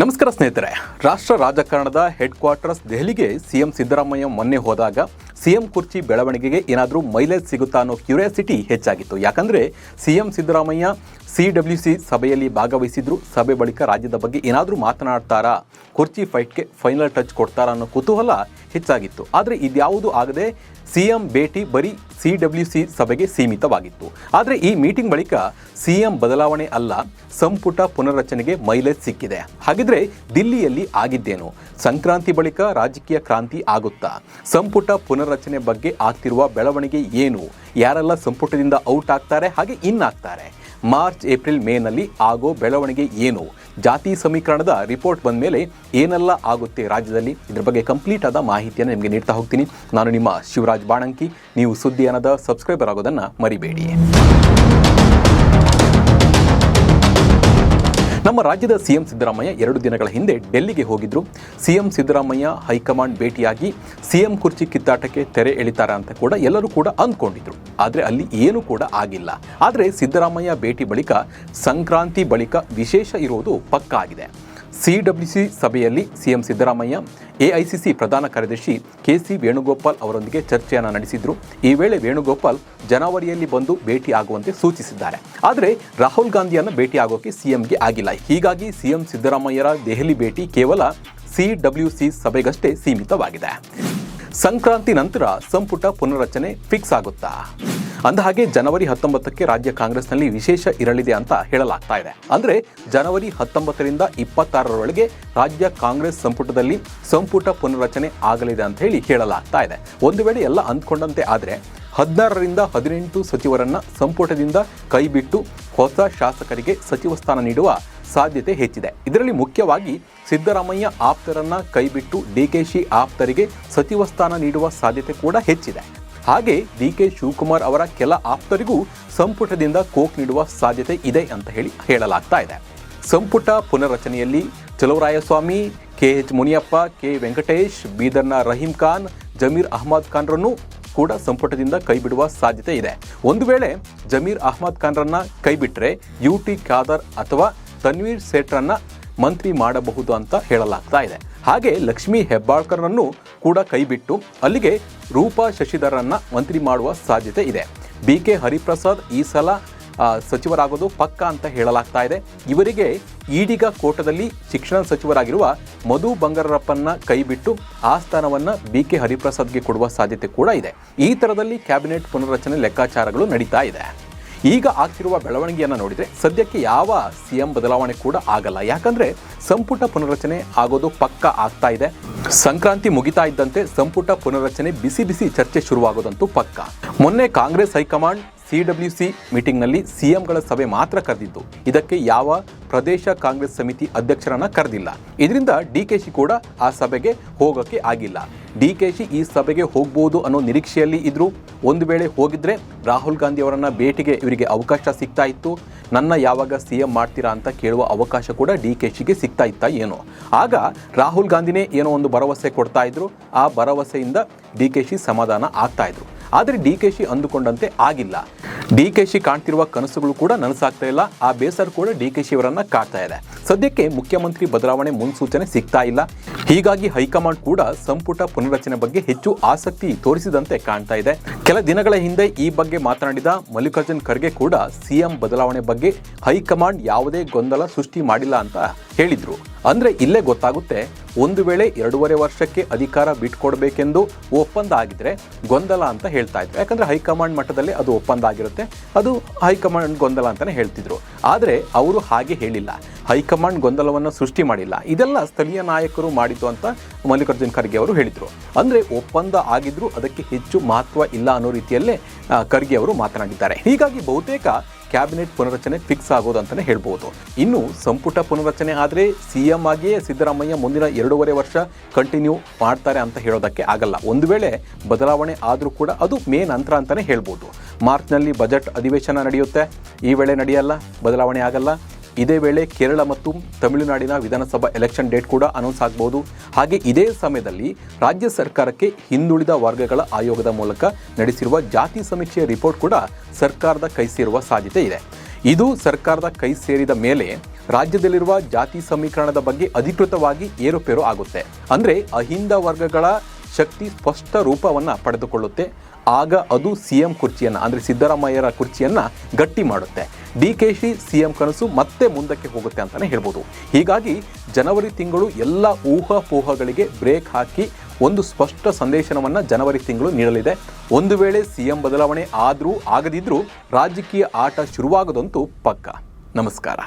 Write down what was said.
ನಮಸ್ಕಾರ ಸ್ನೇಹಿತರೆ. ರಾಷ್ಟ್ರ ರಾಜಕಾರಣದ ಹೆಡ್ ಕ್ವಾರ್ಟರ್ಸ್ ದೆಹಲಿಗೆ ಸಿಎಂ ಸಿದ್ದರಾಮಯ್ಯ ಮೊನ್ನೆ ಹೋದಾಗ ಸಿಎಂ ಕುರ್ಚಿ ಬೆಳವಣಿಗೆಗೆ ಏನಾದರೂ ಮೈಲೇಜ್ ಸಿಗುತ್ತಾ ಅನ್ನೋ ಕ್ಯೂರಿಯಾಸಿಟಿ ಹೆಚ್ಚಾಗಿತ್ತು. ಯಾಕಂದರೆ ಸಿಎಂ ಸಿದ್ದರಾಮಯ್ಯ CWC ಸಭೆಯಲ್ಲಿ ಭಾಗವಹಿಸಿದ್ರು. ಸಭೆ ಬಳಿಕ ರಾಜ್ಯದ ಬಗ್ಗೆ ಏನಾದರೂ ಮಾತನಾಡ್ತಾರಾ, ಕುರ್ಚಿ ಫೈಟ್ಗೆ ಫೈನಲ್ ಟಚ್ ಕೊಡ್ತಾರಾ ಅನ್ನೋ ಕುತೂಹಲ ಹೆಚ್ಚಾಗಿತ್ತು. ಆದರೆ ಇದ್ಯಾವುದೂ ಆಗದೆ ಸಿಎಂ ಭೇಟಿ ಬರೀ CWC ಸಭೆಗೆ ಸೀಮಿತವಾಗಿತ್ತು. ಆದರೆ ಈ ಮೀಟಿಂಗ್ ಬಳಿಕ ಸಿಎಂ ಬದಲಾವಣೆ ಅಲ್ಲ, ಸಂಪುಟ ಪುನರ್ರಚನೆಗೆ ಮೈಲೇಜ್ ಸಿಕ್ಕಿದೆ. ಹಾಗಿದ್ರೆ ದಿಲ್ಲಿಯಲ್ಲಿ ಆಗಿದ್ದೇನು? ಸಂಕ್ರಾಂತಿ ಬಳಿಕ ರಾಜಕೀಯ ಕ್ರಾಂತಿ ಆಗುತ್ತಾ? ಸಂಪುಟ ಪುನರ್ರಚನೆ ಬಗ್ಗೆ ಆಗ್ತಿರುವ ಬೆಳವಣಿಗೆ ಏನು? ಯಾರೆಲ್ಲ ಸಂಪುಟದಿಂದ ಔಟ್ ಆಗ್ತಾರೆ, ಹಾಗೆ ಇನ್ ಆಗ್ತಾರೆ? ಮಾರ್ಚ್, ಏಪ್ರಿಲ್, ಮೇನಲ್ಲಿ ಆಗೋ ಬೆಳವಣಿಗೆ ಏನು? ಜಾತಿ ಸಮೀಕರಣದ ರಿಪೋರ್ಟ್ ಬಂದ ಮೇಲೆ ಏನೆಲ್ಲ ಆಗುತ್ತೆ ರಾಜ್ಯದಲ್ಲಿ? ಇದ್ರ ಬಗ್ಗೆ ಕಂಪ್ಲೀಟ್ ಆದ ಮಾಹಿತಿಯನ್ನು ನಿಮಗೆ ನೀಡ್ತಾ ಹೋಗ್ತೀನಿ. ನಾನು ನಿಮ್ಮ ಶಿವರಾಜ್ ಬಾಣಂಕಿ. ನೀವು ಸುದ್ದಿ ಅನ್ನದ ಸಬ್ಸ್ಕ್ರೈಬರ್ ಆಗೋದನ್ನು ಮರಿಬೇಡಿ. ನಮ್ಮ ರಾಜ್ಯದ ಸಿಎಂ ಸಿದ್ದರಾಮಯ್ಯ 2 ದಿನಗಳ ಹಿಂದೆ ಡೆಲ್ಲಿಗೆ ಹೋಗಿದ್ರು. ಸಿಎಂ ಸಿದ್ದರಾಮಯ್ಯ ಹೈಕಮಾಂಡ್ ಭೇಟಿಯಾಗಿ ಸಿಎಂ ಕುರ್ಚಿ ಕಿತ್ತಾಟಕ್ಕೆ ತೆರೆ ಎಳಿತಾರೆ ಅಂತ ಕೂಡ ಎಲ್ಲರೂ ಕೂಡ ಅಂದ್ಕೊಂಡಿದ್ರು. ಆದರೆ ಅಲ್ಲಿ ಏನೂ ಕೂಡ ಆಗಿಲ್ಲ. ಆದರೆ ಸಿದ್ದರಾಮಯ್ಯ ಭೇಟಿ ಬಳಿಕ ಸಂಕ್ರಾಂತಿ ಬಳಿಕ ವಿಶೇಷ ಇರೋದು ಪಕ್ಕಾ ಆಗಿದೆ. CWC ಸಭೆಯಲ್ಲಿ ಸಿಎಂ ಸಿದ್ದರಾಮಯ್ಯ AICC ಪ್ರಧಾನ ಕಾರ್ಯದರ್ಶಿ KC ವೇಣುಗೋಪಾಲ್ ಅವರೊಂದಿಗೆ ಚರ್ಚೆಯನ್ನು ನಡೆಸಿದ್ರು. ಈ ವೇಳೆ ವೇಣುಗೋಪಾಲ್ ಜನವರಿಯಲ್ಲಿ ಬಂದು ಭೇಟಿ ಆಗುವಂತೆ ಸೂಚಿಸಿದ್ದಾರೆ. ಆದರೆ ರಾಹುಲ್ ಗಾಂಧಿಯನ್ನು ಭೇಟಿ ಆಗೋಕೆ ಸಿಎಂಗೆ ಆಗಿಲ್ಲ. ಹೀಗಾಗಿ ಸಿಎಂ ಸಿದ್ದರಾಮಯ್ಯರ ದೆಹಲಿ ಭೇಟಿ ಕೇವಲ CWC ಸಭೆಗಷ್ಟೇ ಸೀಮಿತವಾಗಿದೆ. ಸಂಕ್ರಾಂತಿ ನಂತರ ಸಂಪುಟ ಪುನರ್ರಚನೆ ಫಿಕ್ಸ್ ಆಗುತ್ತಾ? ಅಂದಹಾಗೆ ಜನವರಿ 19ಕ್ಕೆ ರಾಜ್ಯ ಕಾಂಗ್ರೆಸ್ನಲ್ಲಿ ವಿಶೇಷ ಇರಲಿದೆ ಅಂತ ಹೇಳಲಾಗ್ತಾ ಇದೆ. ಅಂದರೆ ಜನವರಿ 19ರಿಂದ 26ರವರೆಗೆ ರಾಜ್ಯ ಕಾಂಗ್ರೆಸ್ ಸಂಪುಟದಲ್ಲಿ ಸಂಪುಟ ಪುನರ್ರಚನೆ ಆಗಲಿದೆ ಅಂತ ಹೇಳಲಾಗ್ತಾ ಇದೆ. ಒಂದು ವೇಳೆ ಎಲ್ಲ ಅಂದ್ಕೊಂಡಂತೆ ಆದರೆ 16ರಿಂದ 18 ಸಚಿವರನ್ನ ಸಂಪುಟದಿಂದ ಕೈಬಿಟ್ಟು ಹೊಸ ಶಾಸಕರಿಗೆ ಸಚಿವ ಸ್ಥಾನ ನೀಡುವ ಸಾಧ್ಯತೆ ಹೆಚ್ಚಿದೆ. ಇದರಲ್ಲಿ ಮುಖ್ಯವಾಗಿ ಸಿದ್ದರಾಮಯ್ಯ ಆಪ್ತರನ್ನ ಕೈಬಿಟ್ಟು DKC ಆಪ್ತರಿಗೆ ಸಚಿವ ಸ್ಥಾನ ನೀಡುವ ಸಾಧ್ಯತೆ ಕೂಡ ಹೆಚ್ಚಿದೆ. ಹಾಗೆ DK ಶಿವಕುಮಾರ್ ಅವರ ಕೆಲ ಆಪ್ತರಿಗೂ ಸಂಪುಟದಿಂದ ಕೋಕ್ ನೀಡುವ ಸಾಧ್ಯತೆ ಇದೆ ಅಂತ ಹೇಳಲಾಗ್ತಾ ಇದೆ. ಸಂಪುಟ ಪುನರ್ರಚನೆಯಲ್ಲಿ ಚಲುವರಾಯಸ್ವಾಮಿ, KH ಮುನಿಯಪ್ಪ, K ವೆಂಕಟೇಶ್, ಬೀದರ್ನ ರಹೀಂ ಖಾನ್, ಜಮೀರ್ ಅಹ್ಮದ್ ಖಾನ್ರನ್ನು ಕೂಡ ಸಂಪುಟದಿಂದ ಕೈಬಿಡುವ ಸಾಧ್ಯತೆ ಇದೆ. ಒಂದು ವೇಳೆ ಜಮೀರ್ ಅಹ್ಮದ್ ಖಾನ್ರನ್ನ ಕೈಬಿಟ್ರೆ UT ಖಾದರ್ ಅಥವಾ ತನ್ವೀರ್ ಸೇಠ್ರನ್ನ ಮಂತ್ರಿ ಮಾಡಬಹುದು ಅಂತ ಹೇಳಲಾಗ್ತಾ ಇದೆ. ಹಾಗೆ ಲಕ್ಷ್ಮೀ ಹೆಬ್ಬಾಳ್ಕರ್ನನ್ನು ಕೂಡ ಕೈಬಿಟ್ಟು ಅಲ್ಲಿಗೆ ರೂಪಾ ಶಶಿಧರನ್ನ ಮಂತ್ರಿ ಮಾಡುವ ಸಾಧ್ಯತೆ ಇದೆ. BK ಹರಿಪ್ರಸಾದ್ ಈ ಸಲ ಸಚಿವರಾಗೋದು ಪಕ್ಕಾ ಅಂತ ಹೇಳಲಾಗ್ತಾ ಇದೆ. ಇವರಿಗೆ ಈಡಿಗ ಕೋಟದಲ್ಲಿ ಶಿಕ್ಷಣ ಸಚಿವರಾಗಿರುವ ಮಧು ಬಂಗಾರಪ್ಪನ್ನ ಕೈಬಿಟ್ಟು ಆ ಸ್ಥಾನವನ್ನು BK ಹರಿಪ್ರಸಾದ್ಗೆ ಕೊಡುವ ಸಾಧ್ಯತೆ ಕೂಡ ಇದೆ. ಈ ಥರದಲ್ಲಿ ಕ್ಯಾಬಿನೆಟ್ ಪುನರ್ರಚನೆ ಲೆಕ್ಕಾಚಾರಗಳು ನಡೀತಾ ಇದೆ. ಈಗ ಆಗ್ತಿರುವ ಬೆಳವಣಿಗೆಯನ್ನು ನೋಡಿದರೆ ಸದ್ಯಕ್ಕೆ ಯಾವ ಸಿಎಂ ಬದಲಾವಣೆ ಕೂಡ ಆಗಲ್ಲ. ಯಾಕಂದರೆ ಸಂಪುಟ ಪುನರ್ರಚನೆ ಆಗೋದು ಪಕ್ಕಾ ಆಗ್ತಾ ಇದೆ. ಸಂಕ್ರಾಂತಿ ಮುಗಿತಾ ಇದ್ದಂತೆ ಸಂಪುಟ ಪುನರ್ರಚನೆ ಬಿಸಿ ಚರ್ಚೆ ಶುರುವಾಗೋದಂತೂ ಪಕ್ಕಾ. ಮೊನ್ನೆ ಕಾಂಗ್ರೆಸ್ ಹೈಕಮಾಂಡ್ CWC ಮೀಟಿಂಗ್ನಲ್ಲಿ ಸಿಎಂಗಳ ಸಭೆ ಮಾತ್ರ ಕರೆದಿದ್ದು. ಇದಕ್ಕೆ ಯಾವ ಪ್ರದೇಶ ಕಾಂಗ್ರೆಸ್ ಸಮಿತಿ ಅಧ್ಯಕ್ಷರನ್ನ ಕರೆದಿಲ್ಲ. ಇದರಿಂದ DKC ಕೂಡ ಆ ಸಭೆಗೆ ಹೋಗೋಕ್ಕೆ ಆಗಿಲ್ಲ. DKC ಈ ಸಭೆಗೆ ಹೋಗ್ಬೋದು ಅನ್ನೋ ನಿರೀಕ್ಷೆಯಲ್ಲಿ ಇದ್ರು. ಒಂದು ವೇಳೆ ಹೋಗಿದ್ರೆ ರಾಹುಲ್ ಗಾಂಧಿ ಅವರನ್ನ ಭೇಟಿಗೆ ಇವರಿಗೆ ಅವಕಾಶ ಸಿಗ್ತಾ ಇತ್ತು. ನನ್ನ ಯಾವಾಗ CM ಮಾಡ್ತೀರಾ ಅಂತ ಕೇಳುವ ಅವಕಾಶ ಕೂಡ DKCಗೆ ಸಿಗ್ತಾ ಇತ್ತಾ ಏನೋ. ಆಗ ರಾಹುಲ್ ಗಾಂಧಿನೇ ಏನೋ ಒಂದು ಭರವಸೆ ಕೊಡ್ತಾ ಇದ್ರು. ಆ ಭರವಸೆಯಿಂದ DKC ಸಮಾಧಾನ ಆಗ್ತಾ ಇದ್ರು. ಆದರೆ DKC ಅಂದುಕೊಂಡಂತೆ ಆಗಿಲ್ಲ. DKC ಕಾಣ್ತಿರುವ ಕನಸುಗಳು ಕೂಡ ನನಸಾಗ್ತಾ ಇಲ್ಲ. ಆ ಬೇಸರ ಕೂಡ DKC ಅವರನ್ನ ಕಾಡ್ತಾ ಇದೆ. ಸದ್ಯಕ್ಕೆ ಮುಖ್ಯಮಂತ್ರಿ ಬದಲಾವಣೆ ಮುನ್ಸೂಚನೆ ಸಿಗ್ತಾ ಇಲ್ಲ. ಹೀಗಾಗಿ ಹೈಕಮಾಂಡ್ ಕೂಡ ಸಂಪುಟ ಪುನರ್ರಚನೆ ಬಗ್ಗೆ ಹೆಚ್ಚು ಆಸಕ್ತಿ ತೋರಿಸಿದಂತೆ ಕಾಣ್ತಾ ಇದೆ. ಕೆಲ ದಿನಗಳ ಹಿಂದೆ ಈ ಬಗ್ಗೆ ಮಾತನಾಡಿದ ಮಲ್ಲಿಕಾರ್ಜುನ್ ಖರ್ಗೆ ಕೂಡ ಸಿಎಂ ಬದಲಾವಣೆ ಬಗ್ಗೆ ಹೈಕಮಾಂಡ್ ಯಾವುದೇ ಗೊಂದಲ ಸೃಷ್ಟಿ ಮಾಡಿಲ್ಲ ಅಂತ ಹೇಳಿದ್ರು. ಅಂದ್ರೆ ಇಲ್ಲೇ ಗೊತ್ತಾಗುತ್ತೆ, ಒಂದು ವೇಳೆ 2.5 ವರ್ಷಕ್ಕೆ ಅಧಿಕಾರ ಬಿಟ್ಕೊಡ್ಬೇಕೆಂದು ಒಪ್ಪಂದ ಆಗಿದ್ರೆ ಗೊಂದಲ ಅಂತ ಹೇಳ್ತಾ ಇದ್ರು. ಯಾಕಂದ್ರೆ ಹೈಕಮಾಂಡ್ ಮಟ್ಟದಲ್ಲಿ ಅದು ಒಪ್ಪಂದ ಆಗಿರುತ್ತೆ, ಅದು ಹೈಕಮಾಂಡ್ ಗೊಂದಲ ಅಂತಾನೆ ಹೇಳ್ತಿದ್ರು. ಆದರೆ ಅವರು ಹಾಗೆ ಹೇಳಿಲ್ಲ, ಹೈಕಮಾಂಡ್ ಗೊಂದಲವನ್ನು ಸೃಷ್ಟಿ ಮಾಡಿಲ್ಲ. ಇದೆಲ್ಲ ಸ್ಥಳೀಯ ನಾಯಕರು ಮಾಡಿದ್ದು ಅಂತ ಮಲ್ಲಿಕಾರ್ಜುನ್ ಖರ್ಗೆ ಅವರು ಹೇಳಿದ್ರು. ಅಂದ್ರೆ ಒಪ್ಪಂದ ಆಗಿದ್ರು ಅದಕ್ಕೆ ಹೆಚ್ಚು ಮಹತ್ವ ಇಲ್ಲ ಅನ್ನೋ ರೀತಿಯಲ್ಲೇ ಖರ್ಗೆ ಅವರು ಮಾತನಾಡಿದ್ದಾರೆ. ಹೀಗಾಗಿ ಬಹುತೇಕ ಕ್ಯಾಬಿನೆಟ್ ಪುನರ್ರಚನೆ ಫಿಕ್ಸ್ ಆಗೋದು ಅಂತಾನೆ ಹೇಳ್ಬೋದು. ಇನ್ನು ಸಂಪುಟ ಪುನರ್ರಚನೆ ಆದರೆ ಸಿಎಂ ಆಗಿಯೇ ಸಿದ್ದರಾಮಯ್ಯ ಮುಂದಿನ 2.5 ವರ್ಷ ಕಂಟಿನ್ಯೂ ಮಾಡ್ತಾರೆ ಅಂತ ಹೇಳೋದಕ್ಕೆ ಆಗಲ್ಲ. ಒಂದು ವೇಳೆ ಬದಲಾವಣೆ ಆದರೂ ಕೂಡ ಅದು ಮೇ ನಂತರ ಅಂತಾನೆ ಹೇಳ್ಬೋದು. ಮಾರ್ಚ್ನಲ್ಲಿ ಬಜೆಟ್ ಅಧಿವೇಶನ ನಡೆಯುತ್ತೆ, ಈ ವೇಳೆ ನಡೆಯಲ್ಲ, ಬದಲಾವಣೆ ಆಗಲ್ಲ. ಇದೇ ವೇಳೆ ಕೇರಳ ಮತ್ತು ತಮಿಳುನಾಡಿನ ವಿಧಾನಸಭಾ ಎಲೆಕ್ಷನ್ ಡೇಟ್ ಕೂಡ ಅನೌನ್ಸ್ ಆಗಬಹುದು. ಹಾಗೆ ಇದೇ ಸಮಯದಲ್ಲಿ ರಾಜ್ಯ ಸರ್ಕಾರಕ್ಕೆ ಹಿಂದುಳಿದ ವರ್ಗಗಳ ಆಯೋಗದ ಮೂಲಕ ನಡೆಸಿರುವ ಜಾತಿ ಸಮೀಕ್ಷೆಯ ರಿಪೋರ್ಟ್ ಕೂಡ ಸರ್ಕಾರದ ಕೈ ಸೇರುವ ಸಾಧ್ಯತೆ ಇದೆ. ಇದು ಸರ್ಕಾರದ ಕೈ ಸೇರಿದ ಮೇಲೆ ರಾಜ್ಯದಲ್ಲಿರುವ ಜಾತಿ ಸಮೀಕರಣದ ಬಗ್ಗೆ ಅಧಿಕೃತವಾಗಿ ಏರುಪೇರು ಆಗುತ್ತೆ. ಅಂದರೆ ಅಹಿಂದ ವರ್ಗಗಳ ಶಕ್ತಿ ಸ್ಪಷ್ಟ ರೂಪವನ್ನು ಪಡೆದುಕೊಳ್ಳುತ್ತೆ. ಆಗ ಅದು ಸಿಎಂ ಕುರ್ಚಿಯನ್ನು ಅಂದರೆ ಸಿದ್ದರಾಮಯ್ಯರ ಕುರ್ಚಿಯನ್ನು ಗಟ್ಟಿ ಮಾಡುತ್ತೆ. ಡಿಕೆಶಿ ಸಿಎಂ ಕನಸು ಮತ್ತೆ ಮುಂದಕ್ಕೆ ಹೋಗುತ್ತೆ ಅಂತಲೇ ಹೇಳ್ಬೋದು. ಹೀಗಾಗಿ ಜನವರಿ ತಿಂಗಳು ಎಲ್ಲ ಊಹಾಪೋಹಗಳಿಗೆ ಬ್ರೇಕ್ ಹಾಕಿ ಒಂದು ಸ್ಪಷ್ಟ ಸಂದೇಶನವನ್ನು ಜನವರಿ ತಿಂಗಳು ನೀಡಲಿದೆ. ಒಂದು ವೇಳೆ ಸಿಎಂ ಬದಲಾವಣೆ ಆದರೂ ಆಗದಿದ್ದರೂ ರಾಜಕೀಯ ಆಟ ಶುರುವಾಗದಂತೂ ಪಕ್ಕ. ನಮಸ್ಕಾರ.